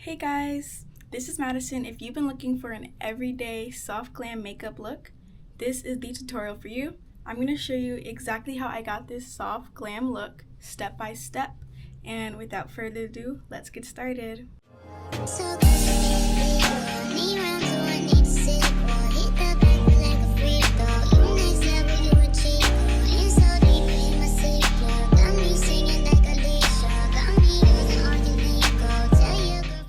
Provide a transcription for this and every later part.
Hey guys, this is Madison. If you've been looking for an everyday soft glam makeup look, this is the tutorial for you. I'm going to show you exactly how I got this soft glam look step by step. And without further ado, let's get started.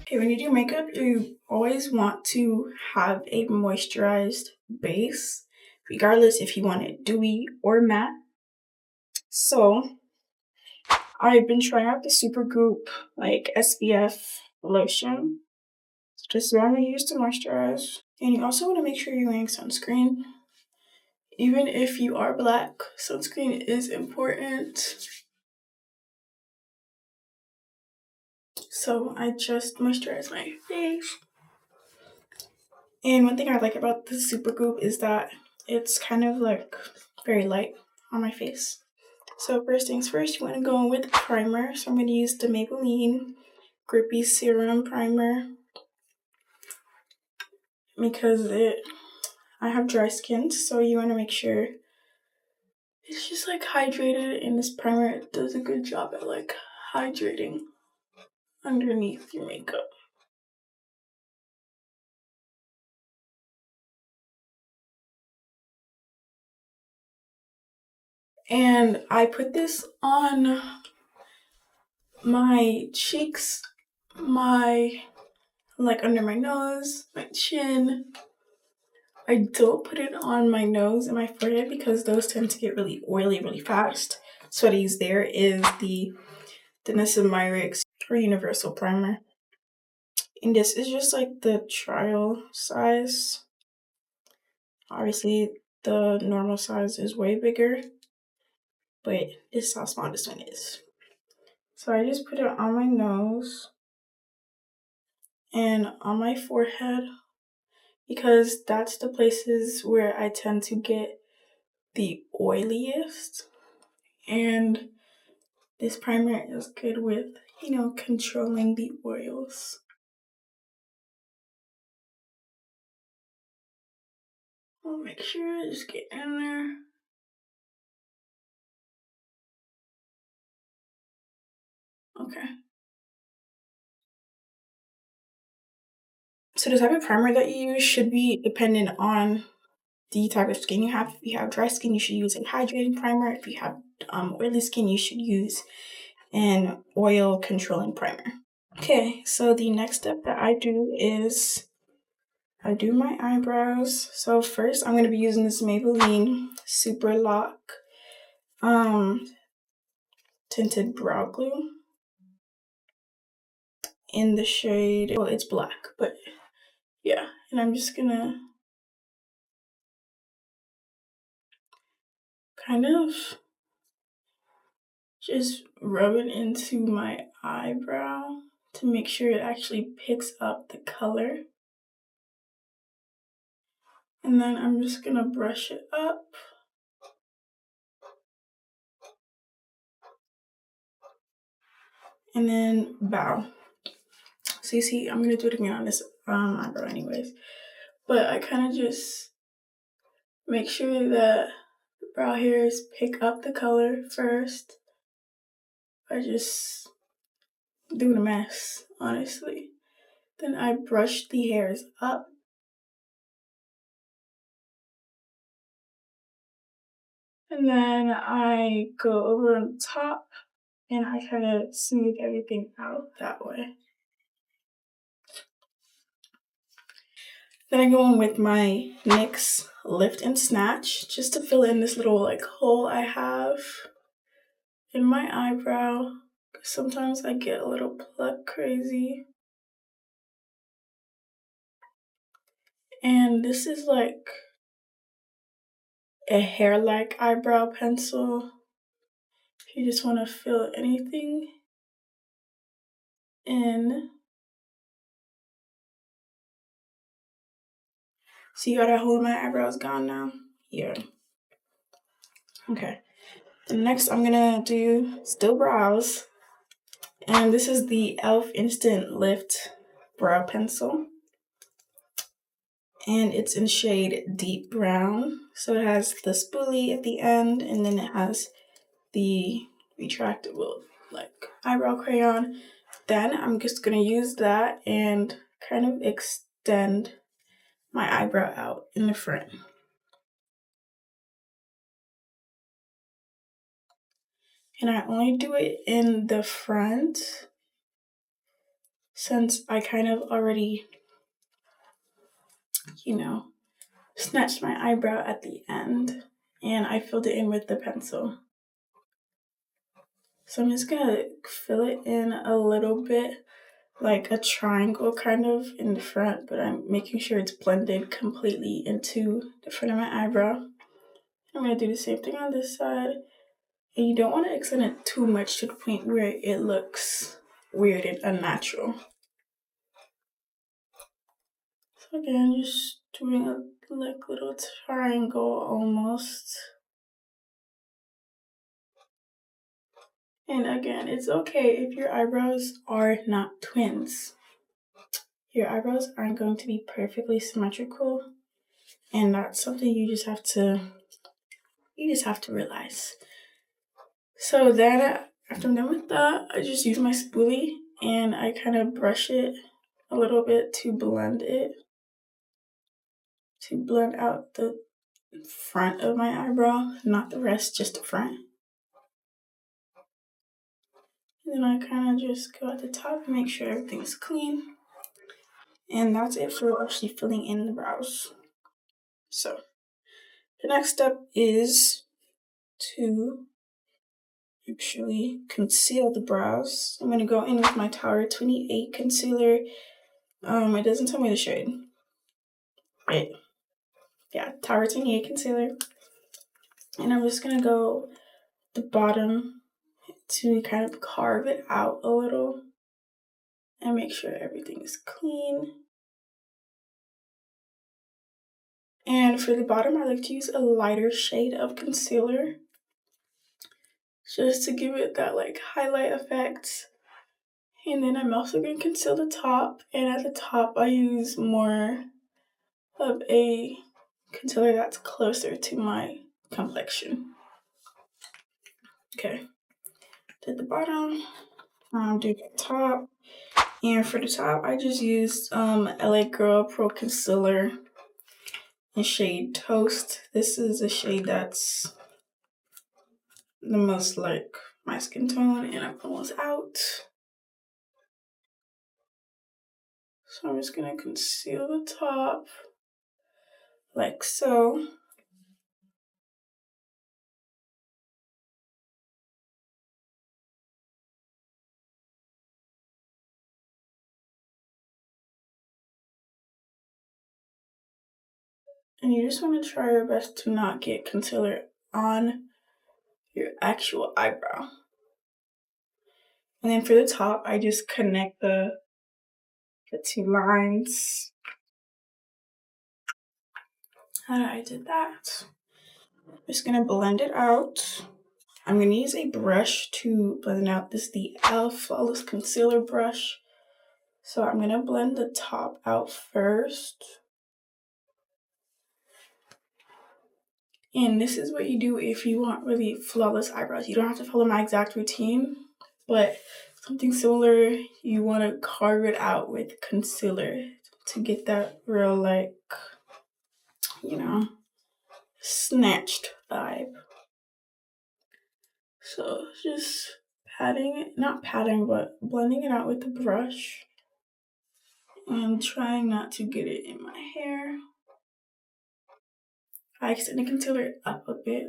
Okay, when you do makeup, you always want to have a moisturized base, regardless if you want it dewy or matte. So I've been trying out the Supergoop SPF lotion. So this is what I'm gonna use to moisturize. And you also want to make sure you're wearing sunscreen. Even if you are black, sunscreen is important. So I just moisturize my face. And one thing I like about the Supergoop is that it's kind of like very light on my face. So first things first, you want to go in with primer. So I'm going to use the Maybelline Grippy Serum Primer because I have dry skin, so you want to make sure it's just hydrated, and this primer does a good job at hydrating underneath your makeup. And I put this on my cheeks, under my nose, my chin. I don't put it on my nose and my forehead because those tend to get really oily really fast. So what I use there is the Danessa Myricks or Universal Primer. And this is just the trial size. Obviously, the normal size is way bigger, but this is how small this one is. So I just put it on my nose and on my forehead because that's the places where I tend to get the oiliest. And this primer is good with, controlling the oils. I'll make sure I just get in there. Okay. So the type of primer that you use should be dependent on the type of skin you have. If you have dry skin, you should use a hydrating primer. If you have oily skin, you should use an oil controlling primer. Okay, so the next step that I do is I do my eyebrows. So first I'm going to be using this Maybelline Super Lock tinted brow glue in the shade, well, it's black, but yeah. And I'm just gonna kind of just rub it into my eyebrow to make sure it actually picks up the color. And then I'm just gonna brush it up. And then bow. So you see, I'm gonna do it again on this eyebrow anyways. But I kind of just make sure that the brow hairs pick up the color first. I just doing a mess, honestly. Then I brush the hairs up. And then I go over on top and I kind of smooth everything out that way. Then I go in with my NYX Lift and Snatch just to fill in this little hole I have in my eyebrow. Sometimes I get a little pluck crazy. And this is a hair-like eyebrow pencil. If you just want to fill anything in. See how that hole in my eyebrow is gone now? Yeah. Okay. And next I'm gonna do still brows. And this is the e.l.f. Instant Lift brow pencil. And it's in shade Deep Brown. So it has the spoolie at the end, and then it has the retractable like eyebrow crayon. Then I'm just gonna use that and kind of extend my eyebrow out in the front. And I only do it in the front since I kind of already, snatched my eyebrow at the end and I filled it in with the pencil. So I'm just gonna fill it in a little bit, like a triangle kind of in the front, but I'm making sure it's blended completely into the front of my eyebrow. I'm gonna do the same thing on this side. And you don't want to extend it too much to the point where it looks weird and unnatural. So again, just doing a like little triangle almost. And again, it's okay if your eyebrows are not twins. Your eyebrows aren't going to be perfectly symmetrical, and that's something you just have to realize. So then after I'm done with that, I just use my spoolie and I kind of brush it a little bit to blend out the front of my eyebrow, not the rest, just the front. And then I kind of just go at the top and make sure everything's clean. And that's it for actually filling in the brows. So the next step is to actually conceal the brows. I'm going to go in with my Tower 28 concealer. It doesn't tell me the shade. Right. Yeah, Tower 28 concealer. And I'm just going to go the bottom to kind of carve it out a little and make sure everything is clean. And for the bottom, I like to use a lighter shade of concealer just to give it that like highlight effect. And then I'm also going to conceal the top, and at the top I use more of a concealer that's closer to my complexion. Okay, did the bottom, do the top, and for the top I just used LA Girl Pro Concealer in shade Toast. This is a shade that's the most like my skin tone, and I'm almost out. So I'm just gonna conceal the top like so. And you just want to try your best to not get concealer on your actual eyebrow. And then for the top, I just connect the two lines. And I did that. I'm just gonna blend it out. I'm gonna use a brush to blend it out. This is the e.l.f. Flawless Concealer brush. So I'm gonna blend the top out first. And this is what you do if you want really flawless eyebrows. You don't have to follow my exact routine, but something similar, you want to carve it out with concealer to get that real, like, snatched vibe. So just not patting, but blending it out with the brush and trying not to get it in my hair. I extend the concealer up a bit.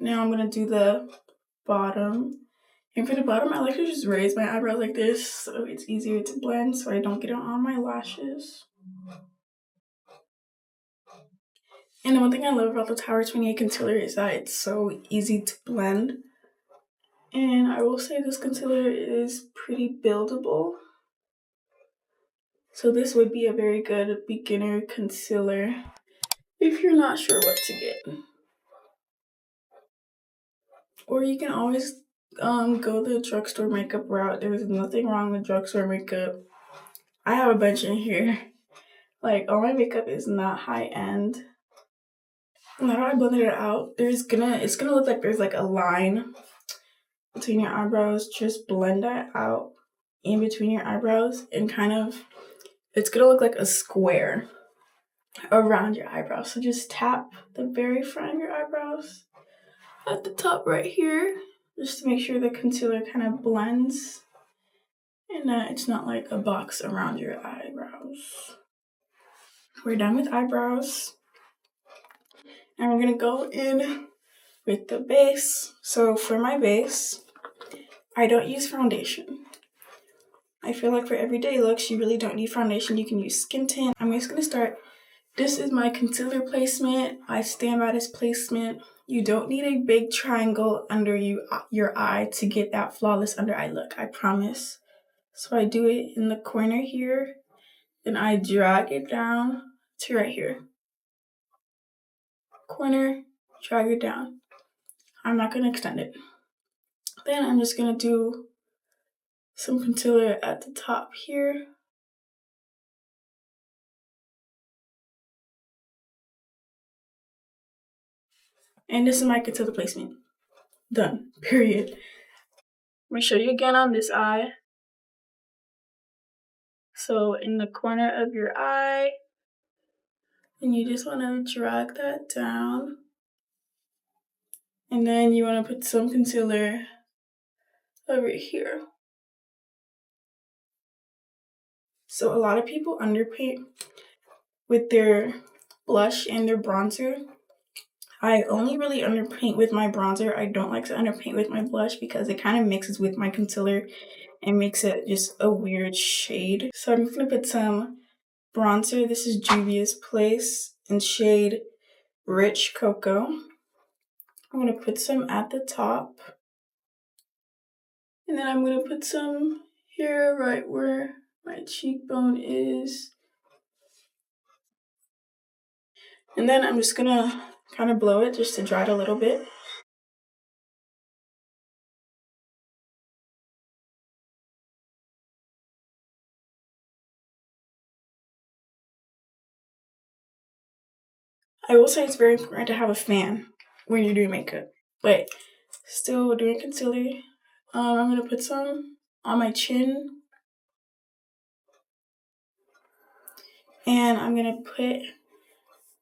Now I'm going to do the bottom. And for the bottom, I like to just raise my eyebrows like this so it's easier to blend so I don't get it on my lashes. And the one thing I love about the Tower 28 concealer is that it's so easy to blend. And I will say this concealer is pretty buildable. So this would be a very good beginner concealer if you're not sure what to get. Or you can always go the drugstore makeup route. There's nothing wrong with drugstore makeup. I have a bunch in here. Like, all my makeup is not high end. Now that I blended it out, it's gonna look like there's like a line between your eyebrows. Just blend that out in between your eyebrows and it's gonna look like a square around your eyebrows. So just tap the very front of your eyebrows at the top right here, just to make sure the concealer kind of blends and that it's not like a box around your eyebrows. We're done with eyebrows. And we're gonna go in with the base. So for my base, I don't use foundation. I feel like for everyday looks, you really don't need foundation. You can use skin tint. I'm just gonna start. This is my concealer placement. I stand by this placement. You don't need a big triangle under your eye to get that flawless under eye look, I promise. So I do it in the corner here, and I drag it down to right here. Corner, drag it down. I'm not gonna extend it. Then I'm just gonna do some concealer at the top here. And this is my concealer placement. Done. Period. I'm gonna show you again on this eye. So in the corner of your eye, and you just wanna drag that down. And then you wanna put some concealer over here. So a lot of people underpaint with their blush and their bronzer. I only really underpaint with my bronzer. I don't like to underpaint with my blush because it kind of mixes with my concealer and makes it just a weird shade. So I'm just gonna put some bronzer. This is Juvia's Place in shade Rich Cocoa. I'm gonna put some at the top. And then I'm gonna put some here right where my cheekbone is. And then I'm just gonna kind of blow it just to dry it a little bit. I will say it's very important to have a fan when you're doing makeup, but still doing concealer. I'm gonna put some on my chin, and I'm gonna put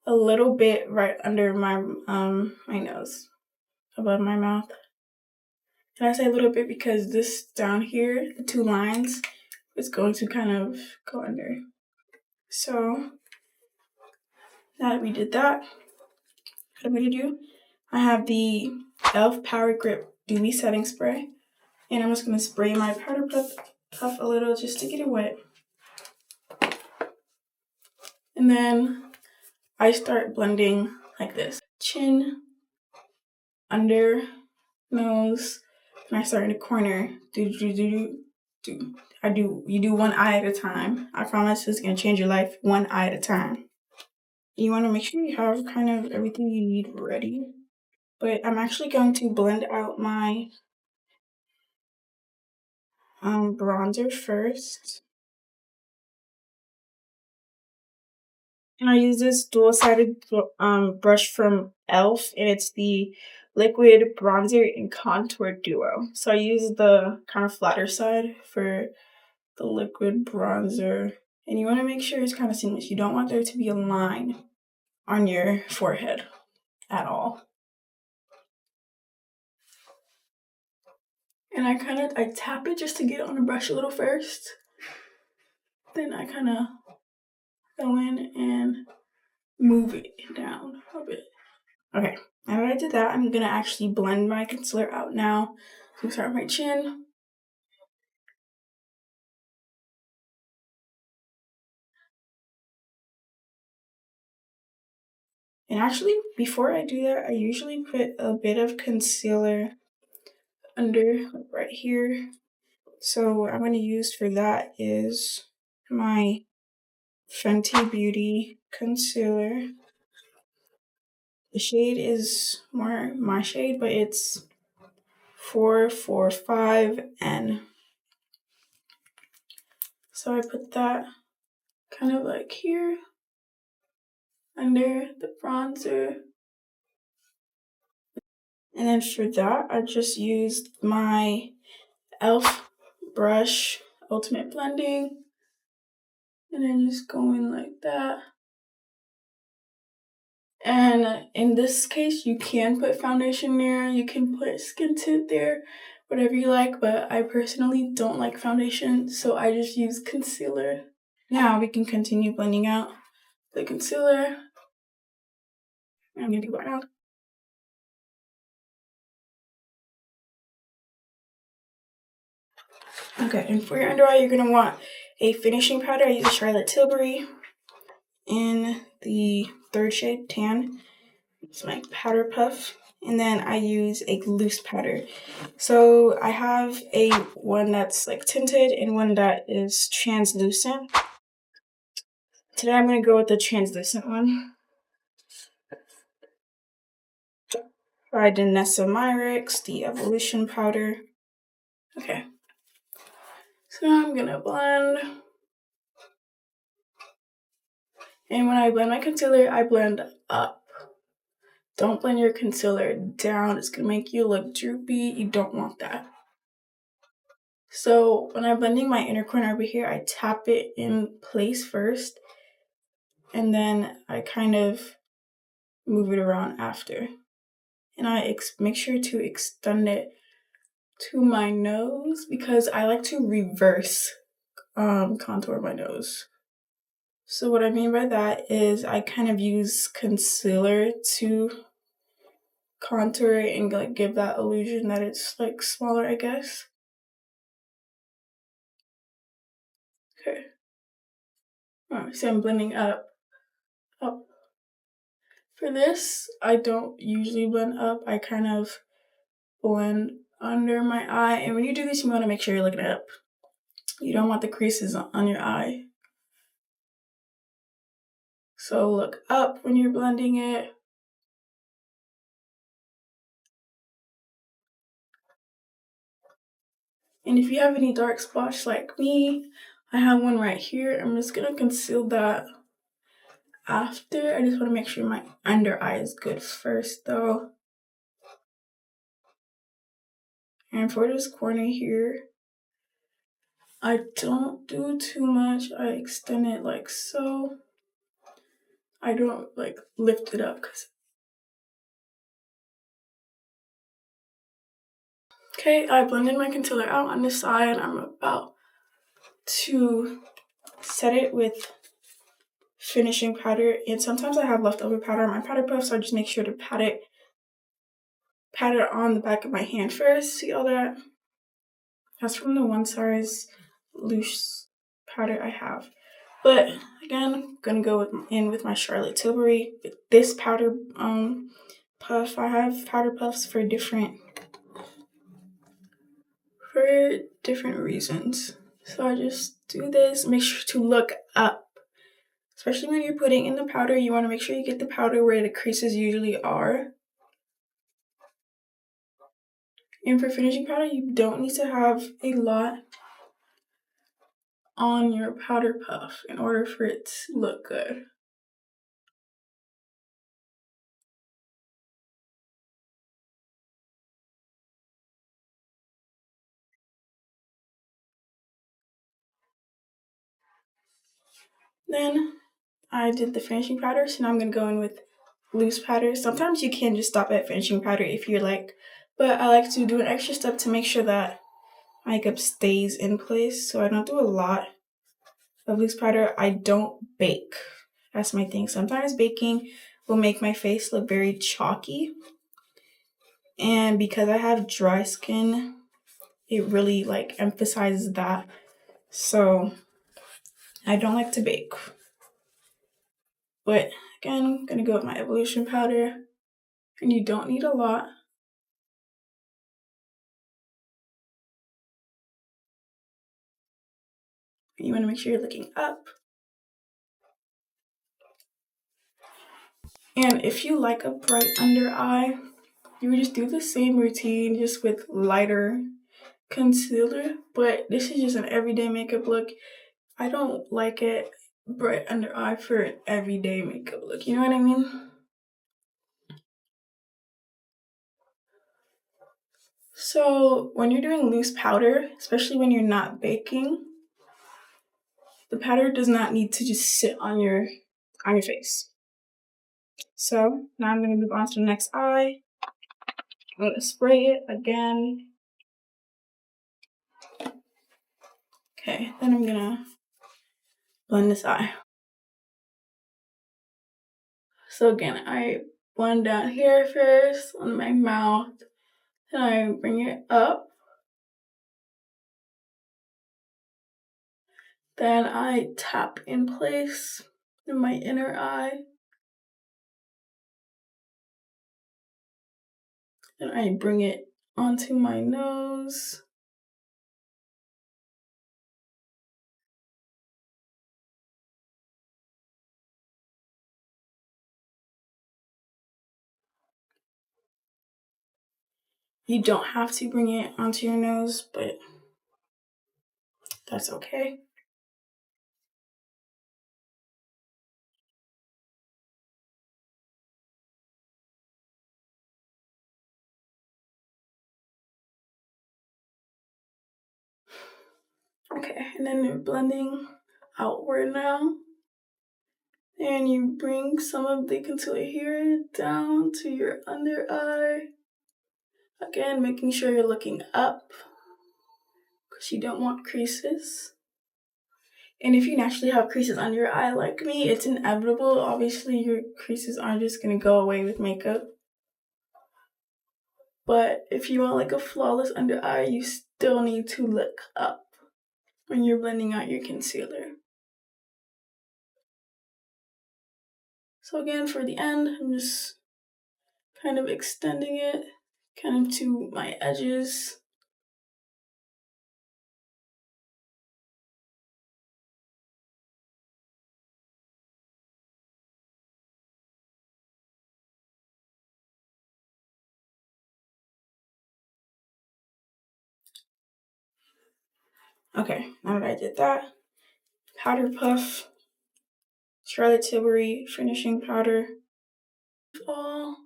a little bit right under my my nose, above my mouth. And I say a little bit because this down here, the two lines, is going to kind of go under. So now that we did that, what I'm gonna do, I have the e.l.f. Power Grip Dewy Setting Spray, and I'm just gonna spray my powder puff a little just to get it wet. And then I start blending like this. Chin, under, nose, and I start in the corner. You do one eye at a time. I promise it's gonna change your life one eye at a time. You wanna make sure you have kind of everything you need ready. But I'm actually going to blend out my bronzer first. And I use this dual-sided brush from e.l.f. and it's the Liquid Bronzer and Contour Duo. So I use the kind of flatter side for the liquid bronzer. And you want to make sure it's kind of seamless. You don't want there to be a line on your forehead at all. And I tap it just to get it on the brush a little first. Then I kind of go in and move it down a bit. Okay, now that I did that, I'm gonna actually blend my concealer out now. I'm gonna start with my chin. And actually, before I do that, I usually put a bit of concealer under right here. So what I'm gonna use for that is my Fenty Beauty concealer. The shade is more my shade, but it's 445N. So I put that kind of like here under the bronzer. And then for that, I just used my e.l.f. brush, Ultimate Blending. And then just going like that. And in this case, you can put foundation there, you can put skin tint there, whatever you like, but I personally don't like foundation, so I just use concealer. Now we can continue blending out the concealer. I'm gonna do it now. Okay, and for your under eye, you're gonna want a finishing powder. I use a Charlotte Tilbury in the 3rd shade, Tan. It's my powder puff. And then I use a loose powder. So I have a one that's like tinted and one that is translucent. Today I'm gonna go with the translucent one. By Danessa Myricks, the Evolution powder. Okay. So I'm gonna blend. And when I blend my concealer, I blend up. Don't blend your concealer down. It's gonna make you look droopy. You don't want that. So when I'm blending my inner corner over here, I tap it in place first. And then I kind of move it around after. And I make sure to extend it to my nose because I like to reverse contour my nose. So what I mean by that is I kind of use concealer to contour it and like give that illusion that it's like smaller, I guess. Okay. Alright, so I'm blending up. For this, I don't usually blend up. I kind of blend under my eye. And when you do this, you want to make sure you're looking up. You don't want the creases on your eye. So look up when you're blending it. And if you have any dark spots like me, I have one right here. I'm just going to conceal that after. I just want to make sure my under eye is good first though. And for this corner here, I don't do too much. I extend it like so. I don't like lift it up because. Okay, I blended my concealer out on this side. I'm about to set it with finishing powder, and sometimes I have leftover powder on my powder puff, so I just make sure to pat it on the back of my hand first. See all that? That's from the One Size loose powder I have. But again, I'm gonna go in with my Charlotte Tilbury. With this powder puff, I have powder puffs for different reasons. So I just do this. Make sure to look up. Especially when you're putting in the powder, you want to make sure you get the powder where the creases usually are. And for finishing powder, you don't need to have a lot on your powder puff in order for it to look good. Then I did the finishing powder, so now I'm going to go in with loose powder. Sometimes you can just stop at finishing powder if you're like, but I like to do an extra step to make sure that makeup stays in place, so I don't do a lot of loose powder. I don't bake. That's my thing. Sometimes baking will make my face look very chalky. And because I have dry skin, it really like emphasizes that. So I don't like to bake. But again, I'm gonna go with my Evolution powder. And you don't need a lot. You wanna make sure you're looking up. And if you like a bright under eye, you would just do the same routine just with lighter concealer. But this is just an everyday makeup look. I don't like it bright under eye for an everyday makeup look. You know what I mean? So when you're doing loose powder, especially when you're not baking, the powder does not need to just sit on your face. So now I'm going to move on to the next eye. I'm going to spray it again. Okay, then I'm going to blend this eye. So again, I blend down here first on my mouth. Then I bring it up. Then I tap in place in my inner eye. Then I bring it onto my nose. You don't have to bring it onto your nose, but that's okay. Okay, and then you're blending outward now. And you bring some of the concealer here down to your under eye. Again, making sure you're looking up because you don't want creases. And if you naturally have creases under your eye like me, it's inevitable. Obviously, your creases aren't just going to go away with makeup. But if you want like a flawless under eye, you still need to look up when you're blending out your concealer. So again, for the end, I'm just kind of extending it kind of to my edges. Okay, now that I did that, powder puff, Charlotte Tilbury finishing powder. All.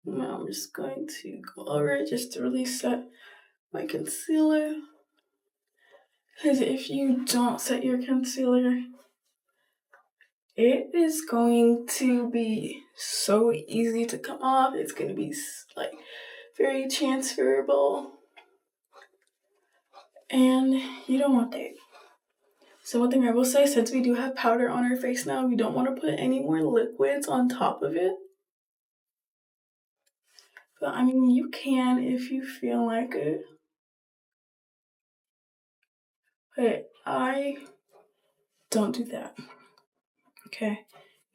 Now I'm just going to go over it just to really set my concealer. Because if you don't set your concealer, it is going to be so easy to come off. It's going to be like very transferable. And you don't want that. So one thing I will say, since we do have powder on our face now, we don't want to put any more liquids on top of it. But I mean, you can if you feel like it. But I don't do that. Okay.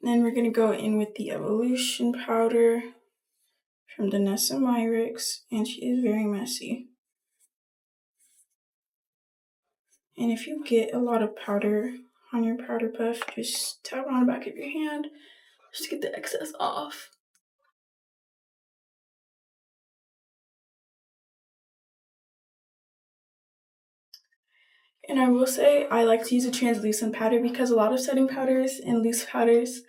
Then we're going to go in with the Evolution powder from Danessa Myricks, and she is very messy. And if you get a lot of powder on your powder puff, just tap it on the back of your hand just to get the excess off. And I will say I like to use a translucent powder because a lot of setting powders and loose powders,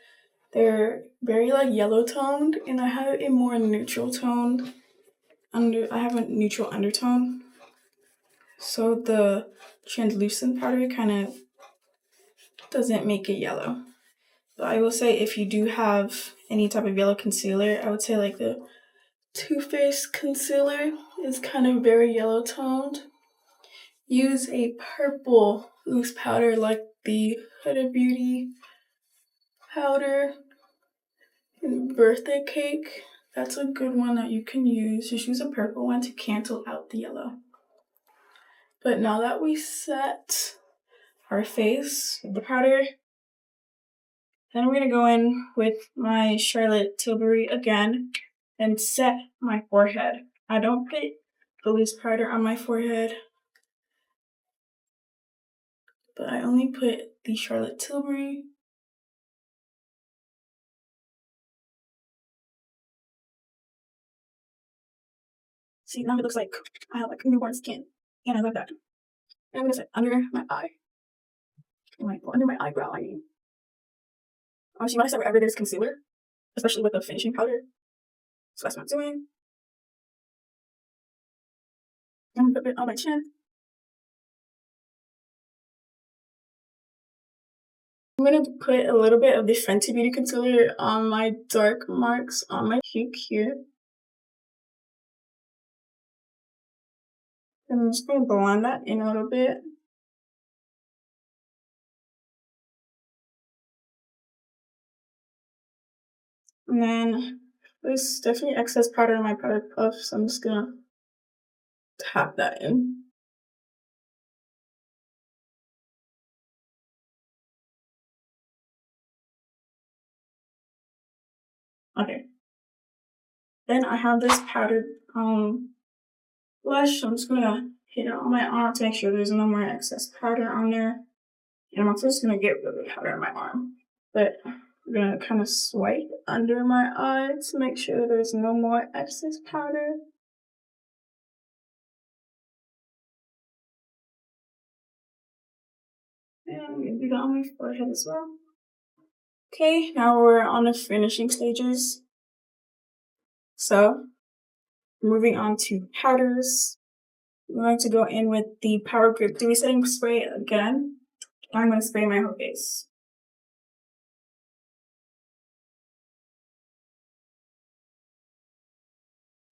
they're very like yellow toned, and I have a more neutral toned I have a neutral undertone. So the translucent powder kind of doesn't make it yellow. But I will say if you do have any type of yellow concealer, I would say like the Too Faced concealer is kind of very yellow toned. Use a purple loose powder like the Huda Beauty powder and Birthday Cake. That's a good one that you can use. Just use a purple one to cancel out the yellow. But now that we set our face with the powder, then we're going to go in with my Charlotte Tilbury again and set my forehead. I don't put the loose powder on my forehead, but I only put the Charlotte Tilbury See, now it looks like I have like newborn skin, and I love that. And I'm gonna set under my eye, like under my eyebrow. I mean, obviously, you want to set wherever there's concealer, especially with the finishing powder. So that's what I'm doing. I'm gonna put it on my chin. I'm gonna put a little bit of the Fenty Beauty Concealer on my dark marks on my cheek here. And I'm just gonna blend that in a little bit. And then there's definitely excess powder in my powder puff, so I'm just gonna tap that in. Okay. Then I have this powdered blush, so I'm just gonna hit it on my arm to make sure there's no more excess powder on there. And I'm also just gonna get rid of the powder on my arm. But I'm gonna kind of swipe under my eye to make sure there's no more excess powder. And I'm gonna do that on my forehead as well. Okay, now we're on the finishing stages. So, moving on to powders. I'm going to go in with the Power Grip Dewy Setting Spray again. I'm going to spray my whole face.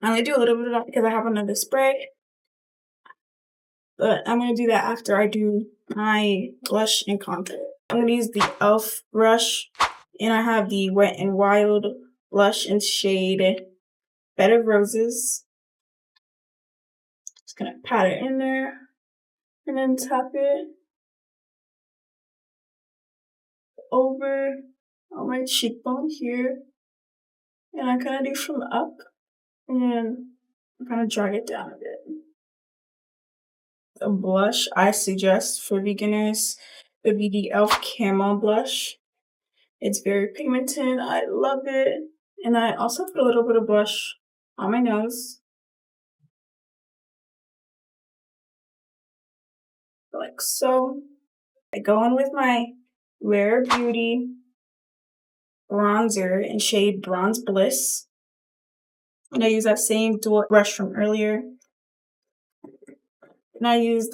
I only do a little bit of that because I have another spray. But I'm going to do that after I do my blush and contour. I'm going to use the e.l.f. brush. And I have the Wet n Wild blush in shade Bed of Roses. Just going to pat it in there. And then tap it over on my cheekbone here. And I kind of do from up. And then I kind of drag it down a bit. The blush I suggest for beginners would be the e.l.f. Camo blush. It's very pigmented. I love it. And I also put a little bit of blush on my nose. Like so. I go in with my Rare Beauty bronzer in shade Bronze Bliss. And I use that same dual brush from earlier. And I use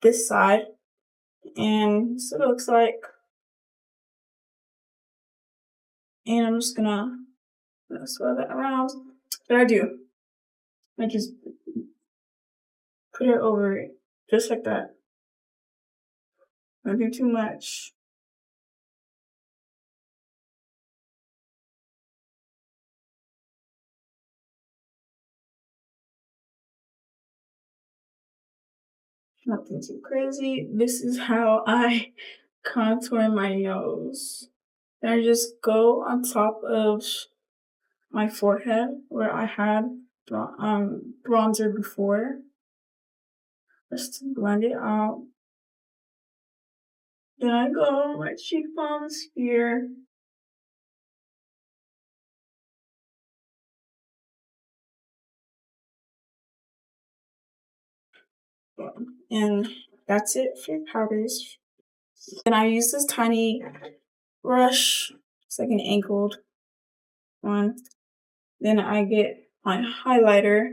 this side. And this is what it looks like. And I'm just gonna swirl that around. But I just put it over it. Just like that. Don't do too much. Nothing too crazy. This is how I contour my nose. And I just go on top of my forehead where I had bronzer before. Just to blend it out. Then I go on my cheekbones here. And that's it for powders. Then I use this tiny brush. It's like an angled one. Then I get my highlighter.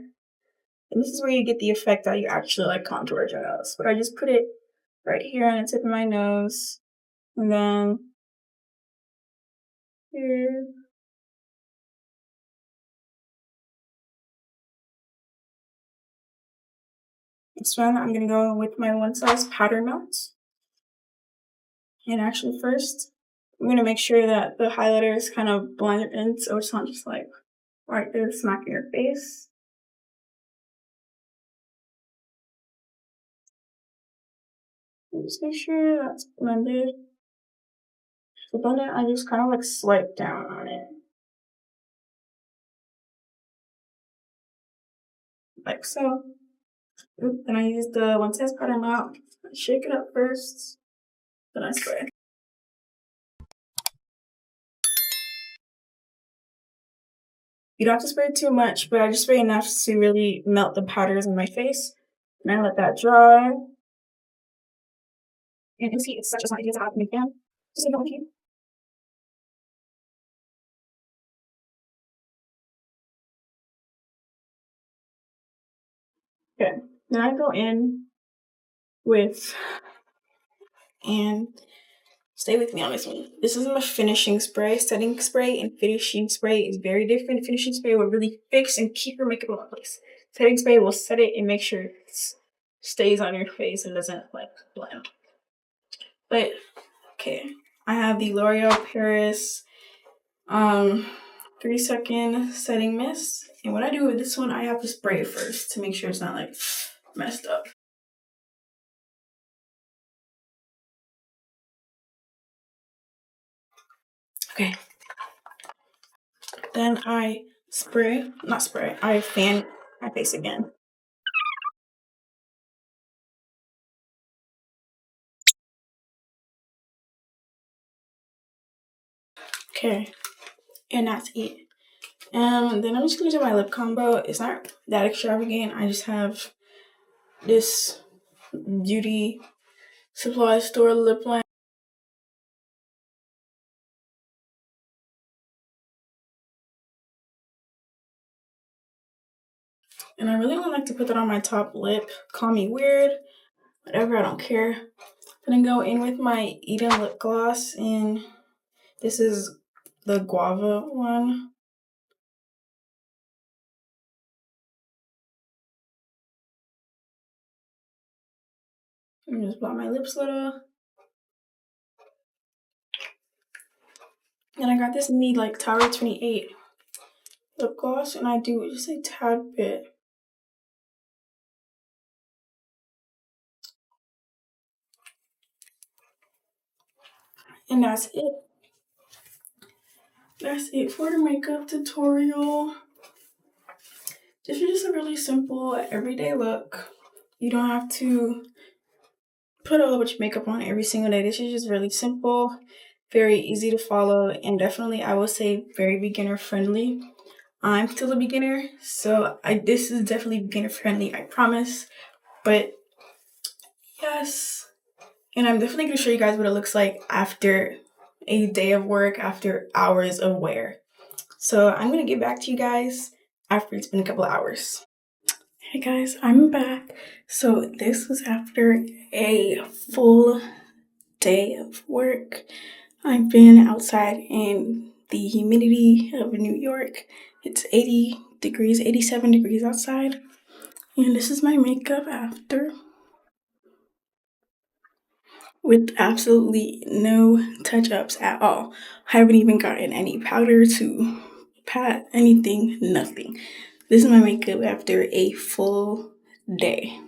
And this is where you get the effect that you actually like contour your nose. But I just put it right here on the tip of my nose. And then here. Next one, I'm going to go with my One Size powder melt. And actually first, I'm going to make sure that the highlighter is kind of blended in so it's not just like right there smack in your face. And just make sure that's blended. To blend it, I just kind of like swipe down on it. Like so. Then I use the One Size powder melt. I shake it up first, then I spray. You don't have to spray too much, but I just spray enough to really melt the powders in my face. And I let that dry. And MC is such a smart idea to have in fan. Just leave it on the heat. Okay. Then I go in with, and stay with me on this one. This is my finishing spray. Setting spray and finishing spray is very different. Finishing spray will really fix and keep your makeup in one place. Setting spray will set it and make sure it stays on your face and doesn't like blend. But okay, I have the L'Oreal Paris 3-second setting mist. And what I do with this one, I have to spray it first to make sure it's not like messed up. Okay. Then I I fan my face again. Okay, and that's it. Then I'm just gonna do my lip combo. It's not that extravagant. I just have this beauty supply store lip liner. And I really don't like to put that on my top lip. Call me weird, whatever, I don't care. I'm gonna go in with my EADEM lip gloss, and this is the guava one. I'm just blot my lips a little. And I got this need like Tower 28 lip gloss, and I do just a tad bit. And that's it. That's it for the makeup tutorial. This is just a really simple everyday look. You don't have to put a whole bunch of makeup on every single day. This is just really simple, very easy to follow, and definitely I will say very beginner friendly. I'm still a beginner, so this is definitely beginner friendly, I promise. But yes, and I'm definitely gonna show you guys what it looks like after a day of work, after hours of wear. So I'm gonna get back to you guys after it's been a couple of hours. Hey guys, I'm back. So this was after a full day of work. I've been outside in the humidity of New York. It's 80 degrees, 87 degrees outside. And this is my makeup after, with absolutely no touch-ups at all. I haven't even gotten any powder to pat anything, nothing. This is my makeup after a full day.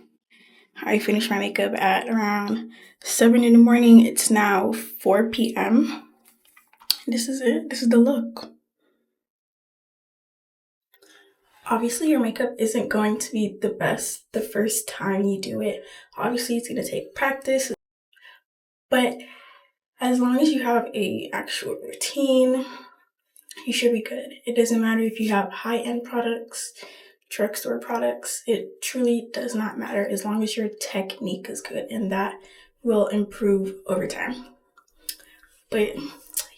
I finished my makeup at around 7 in the morning. It's now 4 p.m. This is it. This is the look. Obviously, your makeup isn't going to be the best the first time you do it. Obviously, it's going to take practice. But as long as you have a actual routine, you should be good. It doesn't matter if you have high-end products, drugstore products. It truly does not matter as long as your technique is good, and that will improve over time. But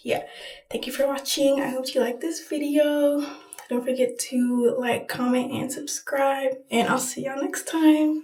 yeah, thank you for watching. I hope you liked this video. Don't forget to like, comment, and subscribe, and I'll see y'all next time.